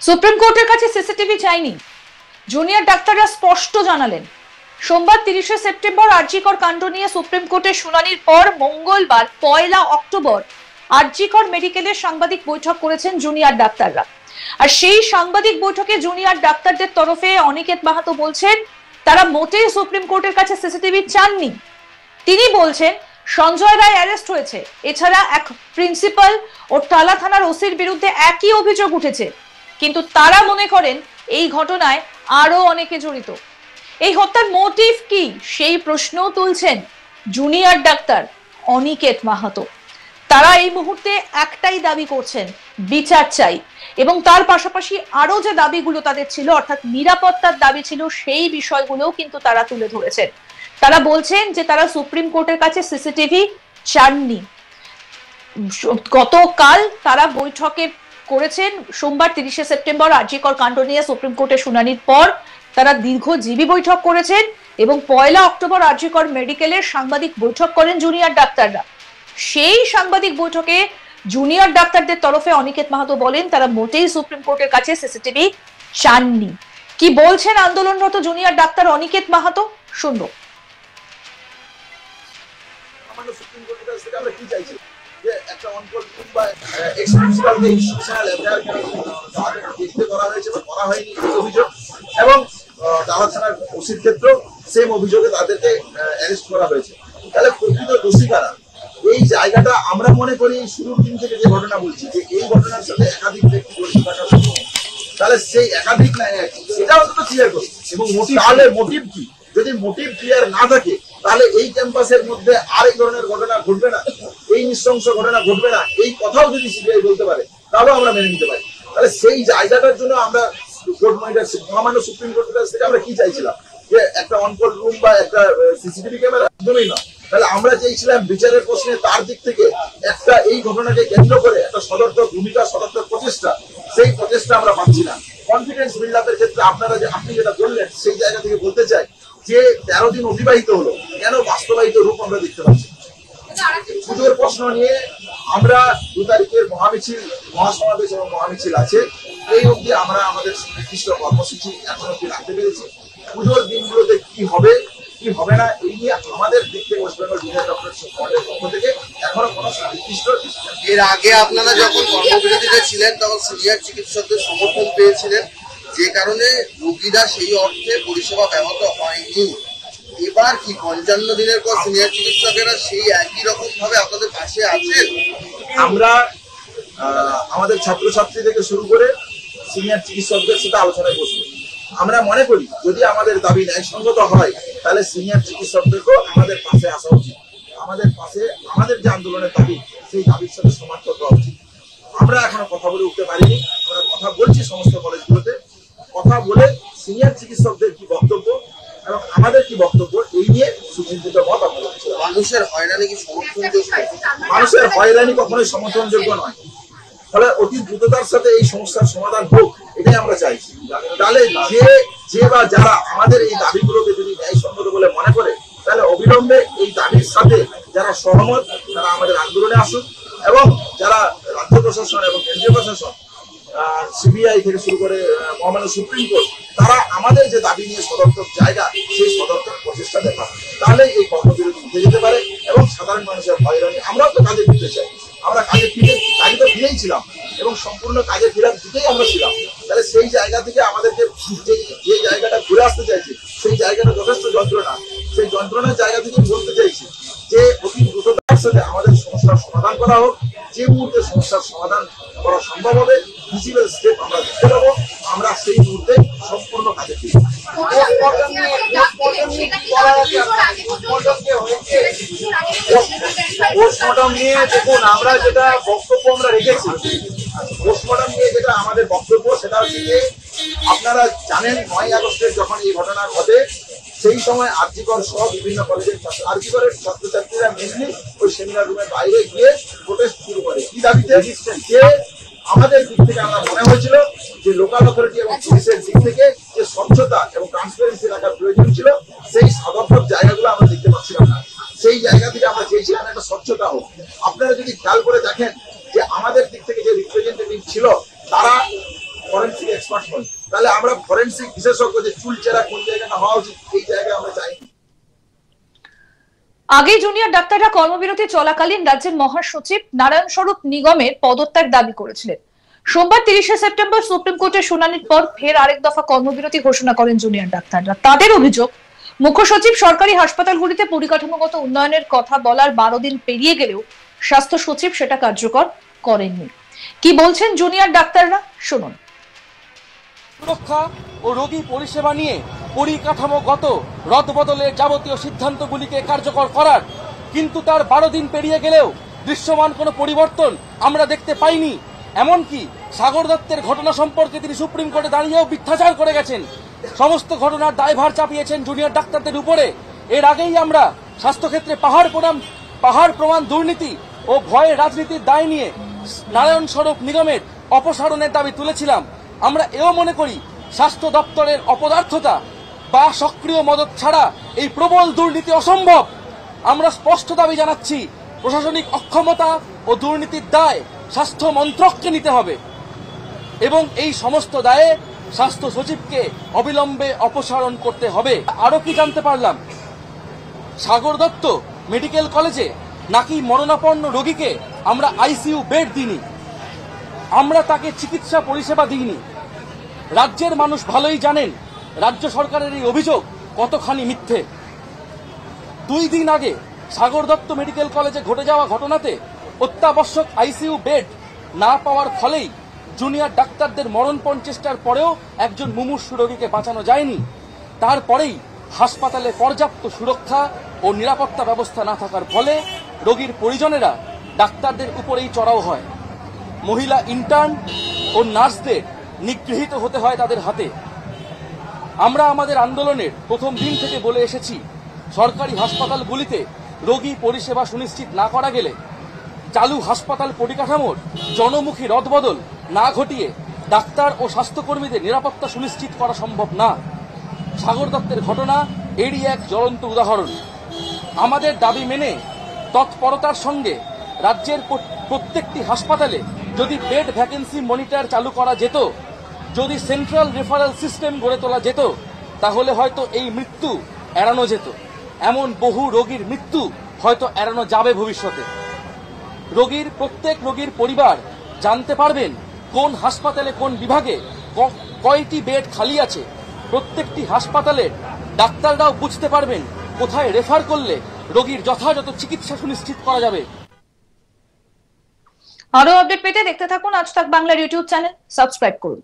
Supreme কোর্টের কাছে CCTV চাইনি, জুনিয়র ডাক্তাররা স্পষ্ট জানালেন। সোমবার 30শে সেপ্টেম্বর আরজিকর কাণ্ড নিয়ে সুপ্রিম কোর্টের শুনানির পর মঙ্গলবার 1 অক্টোবর আরজিকর মেডিকেলের সাংবাদিক বৈঠক করেছেন জুনিয়র ডাক্তাররা। আর সেই সাংবাদিক বৈঠকে জুনিয়র ডাক্তারদের তরফে অনিকেত মাহাতো বলছেন তারা মোটেই সুপ্রিম কোর্টের কাছে সিসিটিভি চাননি। তিনি বলছেন সঞ্জয় রায় অ্যারেস্ট হয়েছে, এছাড়া এক প্রিন্সিপাল ও টালা থানার ওসির বিরুদ্ধে একই অভিযোগ উঠেছে, কিন্তু তারা মনে করেন এই ঘটনায় আরো অনেকে জড়িত। এই হত্যার মোটিভ কি সেই প্রশ্ন তুলছেন জুনিয়র ডাক্তার অনিকেত মাহাতো। তারা এই মুহূর্তে একটাই দাবি করছেন, বিচার চাই, এবং তার পাশাপাশি আরো যে দাবিগুলো তাদের ছিল অর্থাৎ নিরাপত্তার দাবি ছিল সেই বিষয়গুলো কিন্তু তারা তুলে ধরেছেন। তারা বলছেন যে তারা সুপ্রিম কোর্টের কাছে সিসিটিভি চাননি। গতকাল তারা বৈঠকে করেছেন সোমবার 30শে সেপ্টেম্বর আরজিকর কাণ্ড নিয়ে সুপ্রিম কোর্টের শুনানির পর তারা দীর্ঘজীবী বৈঠক করেছেন এবং 1 অক্টোবর আরজিকর মেডিকেলের সাংবাদিক বৈঠক করেন জুনিয়র ডাক্তাররা। সেই সাংবাদিক বৈঠকে জুনিয়র ডাক্তারদের তরফে অনিকেত মাহাতো বলেন তারা মোটেই সুপ্রিম কোর্টের কাছে সিসিটিভি চাননি। কি বলছেন আন্দোলনরত জুনিয়র ডাক্তার অনিকেত মাহাতো, শুনবো। সুপ্রিম কোর্টের কাছ থেকে আমরা কি চাইছি যে একটা অনকল কিংবা এক্সক্লুসিভ ইনস্টিটিউশনাল অ্যাফেয়ার দেখতে করা হয়েছে বা করা হয়নি এই অভিযোগ, এবং টালা থানার ওসির ক্ষেত্রেও সেম অভিযোগে তাদেরকে অ্যারেস্ট করা হয়েছে। তাহলে প্রকৃত দোষী কারা? এই জায়গাটা আমরা মনে করি শুরুর দিন থেকে যে ঘটনা বলছি যে এই ঘটনার সাথে একাধিক ব্যক্তি জড়িত থাকা সম্ভব, তাহলে সেই একাধিক না সেটা অন্তত ক্লিয়ার করি। এবং তাহলে মোটিভ কি? যদি মোটিভ ক্লিয়ার না থাকে তাহলে এই ক্যাম্পাসের মধ্যে আর এই ধরনের ঘটনা ঘটবে না, এই নৃশংস ঘটনা ঘটবে না, এই কথাও যদি সিবিআই বলতে পারে তাহলেও আমরা মেনে নিতে পারি। তাহলে সেই জায়গাটার জন্য আমরা মহামান্য সুপ্রিম কোর্টের কাছ থেকে আমরা কি চাইছিলাম যে একটা অনকল রুম বা একটা সিসিটিভি ক্যামেরা, একদমই না। তাহলে আমরা চেয়েছিলাম বিচারের প্রশ্নে তার দিক থেকে একটা এই ঘটনাকে কেন্দ্র করে একটা সদর্থক ভূমিকা, সদর্থক প্রচেষ্টা, সেই প্রচেষ্টা আমরা পাচ্ছি না। কনফিডেন্স বিল্ড আপের ক্ষেত্রে আপনি যেটা বললেন সেই জায়গা থেকে বলতে চাই যে 13 দিন অতিবাহিত হলো, কেন বাস্তবায়িত রূপ আমরা দেখতে পাচ্ছি? পুজোর প্রশ্ন নিয়ে আমরা 2 তারিখের মহামিছিল, মহাসমাবেশ এবং মহামিছিল আছে, এই অবধি আমরা আমাদের নির্দিষ্ট কর্মসূচি এখনো কি রাখতে পেরেছি। পুজোর দিনগুলোতে কি হবে কি হবে না এই নিয়ে আমাদের দিক থেকে ওয়েস্ট বেঙ্গল জুনিয়র ডক্টর ফ্রন্টের পক্ষ থেকে এখনো কোনো নির্দিষ্ট। এর আগে আপনারা যখন কর্মবিরতিতে ছিলেন তখন সিনিয়র চিকিৎসকদের সমর্থন পেয়েছিলেন, যে কারণে রোগীরা সেই অর্থে পরিষেবা ব্যাহত হয়নি। এবার কি 55 দিনের পর সিনিয়র চিকিৎসকেরা সেই একই রকম ভাবে আপনাদের পাশে আছেন? আমরা আমাদের ছাত্রছাত্রী থেকে শুরু করে সিনিয়র চিকিৎসকদের সাথে আলোচনায় বসবো। আমরা মনে করি যদি আমাদের দাবি ন্যায়সঙ্গত হয় তাহলে সিনিয়র চিকিৎসকদেরকেও আমাদের পাশে আসা উচিত। আমাদের পাশে আমাদের যে আন্দোলনের দাবি সেই দাবির সাথে সমার্থক হওয়া উচিত। আমরা এখনো কথা বলে উঠতে পারিনি, আমরা কথা বলছি সমস্ত কলেজগুলোতে, কথা বলে সিনিয়র চিকিৎসকদের কি বক্তব্য এবং আমাদের কি বক্তব্য এই নিয়ে সুচিন্তিত মত আমরা। মানুষের হয়রানি কি সমর্থনযোগ্য? মানুষের হয়রানি কখনোই সমর্থনযোগ্য নয়। ফলে অতি দ্রুততার সাথে এই সমস্যার সমাধান হোক, এটাই আমরা চাইছি। তাহলে যে বা যারা আমাদের এই দাবিগুলোকে যদি ন্যায়সঙ্গত বলে মনে করে তাহলে অবিলম্বে এই দাবির সাথে যারা সহমত তারা আমাদের আন্দোলনে আসুক, এবং যারা রাজ্য প্রশাসন এবং কেন্দ্রীয় প্রশাসন, সিবিআই থেকে শুরু করে মহামান্য সুপ্রিম কোর্ট, তারা আমাদের যে দাবি নিয়ে সদর্থক জায়গা সেই সদর্থক প্রচেষ্টা দেখা, তাহলে এই কর্মবিরতি উঠে যেতে পারে এবং সাধারণ মানুষের হয়রানি। আমরাও তো কাজে ফিরতে চাই, আমরা কাজে তো ফিরেই ছিলাম এবং সম্পূর্ণ কাজে ফেরার দিকেই আমরা ছিলাম। তাহলে সেই জায়গা থেকে আমাদেরকে যে জায়গাটা ঘুরে আসতে চাইছি সেই জায়গাটা যথেষ্ট যন্ত্রণা, সেই যন্ত্রণার জায়গা থেকে বলতে চাইছি যে অতি দ্রুততার সাথে আমাদের সমস্যার সমাধান করা হোক। যে মুহূর্তে সমস্যার সমাধান করা সম্ভব হবে, ভিজিবল স্টেপ আমরা দিতে পারবো, আমরা সেই মুহূর্তে সম্পূর্ণ কাজে ফিরব। পোস্টমর্টম নিয়ে দেখুন, আমরা যেটা বক্তব্য আমরা রেখেছি, পোস্টমর্টম নিয়ে যেটা আমাদের বক্তব্য সেটা হচ্ছে যে আপনারা জানেন 9 আগস্টের যখন এই ঘটনা ঘটে সেই সময় আরজিকর সহ বিভিন্ন কলেজের আরজিকরের ছাত্রছাত্রীরা মেনলি ওই সেমিনার রুমের বাইরে গিয়ে প্রোটেস্ট শুরু করে। কি দাবিতে? যে আমাদের দিক থেকে আমরা মনে হয়েছিল যে লোকাল অথরিটি এবং পুলিশের দিক থেকে যে স্বচ্ছতা এবং ট্রান্সপারেন্সি রাখার প্রয়োজন ছিল সেই সাধারণ জায়গাগুলো আমরা দেখতে পাচ্ছিলাম না। সেই জায়গা থেকে আমরা চেয়েছিলাম একটা স্বচ্ছতা হোক। আপনারা যদি খেয়াল করে দেখেন যে আমাদের দিক থেকে যে রিপ্রেজেন্টেটিভ ছিল তারা ফরেন্সিক এক্সপার্ট নয়, তাহলে আমরা ফরেন্সিক বিশেষজ্ঞ যে চুল চেরা কোন জায়গাটা হওয়া উচিত এই জায়গায় আমরা চাইনি। আগে জুনিয়র ডাক্তাররা কর্মবিরতি চলাকালীন রাজ্যের মহাসচিব নারায়ণ স্বরূপ নিগমের পদত্যাগ দাবি করেছিলেন। সোমবার 30শে সেপ্টেম্বর সুপ্রিম কোর্টের শুনানির পর ফের আরেক দফা কর্মবিরতি ঘোষণা করেন জুনিয়র ডাক্তাররা। তাদের অভিযোগ, মুখ্য সচিব সরকারি হাসপাতালগুলিতে পরিকাঠামোগত উন্নয়নের কথা বলার 12 দিন পেরিয়ে গেলেও স্বাস্থ্য সচিব সেটা কার্যকর করেননি। কি বলছেন জুনিয়র ডাক্তাররা, শুনুন। সুরক্ষা ও রোগী পরিষেবা নিয়ে পরিকাঠামোগত রদবদলের যাবতীয় সিদ্ধান্তগুলিকে কার্যকর করার, কিন্তু তার 12 দিন পেরিয়ে গেলেও দৃশ্যমান কোনো পরিবর্তন আমরা দেখতে পাইনি। এমনকি সাগর দত্তের ঘটনা সম্পর্কে তিনি সুপ্রিম কোর্টে দাঁড়িয়েও মিথ্যাচার করে গেছেন। সমস্ত ঘটনার দায়ভার চাপিয়েছেন জুনিয়র ডাক্তারদের উপরে। এর আগেই আমরা স্বাস্থ্যক্ষেত্রে পাহাড় প্রমাণ দুর্নীতি ও ভয়ের রাজনীতির দায় নিয়ে নারায়ণ স্বরূপ নিগমের অপসারণের দাবি তুলেছিলাম। আমরা এও মনে করি স্বাস্থ্য দপ্তরের অপদার্থতা বা সক্রিয় মদত ছাড়া এই প্রবল দুর্নীতি অসম্ভব। আমরা স্পষ্ট দাবি জানাচ্ছি, প্রশাসনিক অক্ষমতা ও দুর্নীতির দায় স্বাস্থ্য মন্ত্রককে নিতে হবে এবং এই সমস্ত দায়ে স্বাস্থ্য সচিবকে অবিলম্বে অপসারণ করতে হবে। আরো কি জানতে পারলাম, সাগর দত্ত মেডিকেল কলেজে নাকি মরণাপন্ন রোগীকে আমরা আইসিইউ বেড দিইনি, আমরা তাকে চিকিৎসা পরিষেবা দিইনি। রাজ্যের মানুষ ভালোই জানেন রাজ্য সরকারের এই অভিযোগ কতখানি মিথ্যে। 2 দিন আগে সাগর দত্ত মেডিকেল কলেজে ঘটে যাওয়া ঘটনাতে অত্যাবশ্যক আইসিইউ বেড না পাওয়ার ফলেই জুনিয়র ডাক্তারদের মরণপণ চেষ্টার পরেও একজন মুমূর্ষু রোগীকে বাঁচানো যায়নি। তারপরেই হাসপাতালে পর্যাপ্ত সুরক্ষা ও নিরাপত্তা ব্যবস্থা না থাকার ফলে রোগীর পরিজনেরা ডাক্তারদের উপরেই চড়াও হয়। মহিলা ইন্টার্ন ও নার্সদের নিগৃহীত হতে হয় তাদের হাতে। আমরা আমাদের আন্দোলনের প্রথম দিন থেকে বলে এসেছি, সরকারি হাসপাতালগুলিতে রোগী পরিষেবা সুনিশ্চিত না করা গেলে, চালু হাসপাতাল পরিকাঠামোর জনমুখী রদবদল না ঘটিয়ে ডাক্তার ও স্বাস্থ্যকর্মীদের নিরাপত্তা সুনিশ্চিত করা সম্ভব না। সাগর দত্তের ঘটনা এরই এক জ্বলন্ত উদাহরণ। আমাদের দাবি মেনে তৎপরতার সঙ্গে রাজ্যের প্রত্যেকটি হাসপাতালে যদি বেড ভ্যাকেন্সি মনিটর চালু করা যেত, যদি সেন্ট্রাল রেফারেল সিস্টেম গড়ে তোলা যেত, তাহলে হয়তো এই মৃত্যু এড়ানো যেত। এমন বহু রোগীর মৃত্যু হয়তো এড়ানো যাবে ভবিষ্যতে। প্রত্যেক রোগীর পরিবার জানতে পারবেন কোন হাসপাতালে কোন বিভাগে কয়টি বেড খালি আছে। প্রত্যেকটি হাসপাতালের ডাক্তাররাও বুঝতে পারবেন কোথায় রেফার করলে রোগীর যথাযথ চিকিৎসা সুনিশ্চিত করা যাবে। আরো আপডেট পেতে দেখতে থাকুন আজ তাক বাংলার ইউটিউব চ্যানেল, সাবস্ক্রাইব করুন।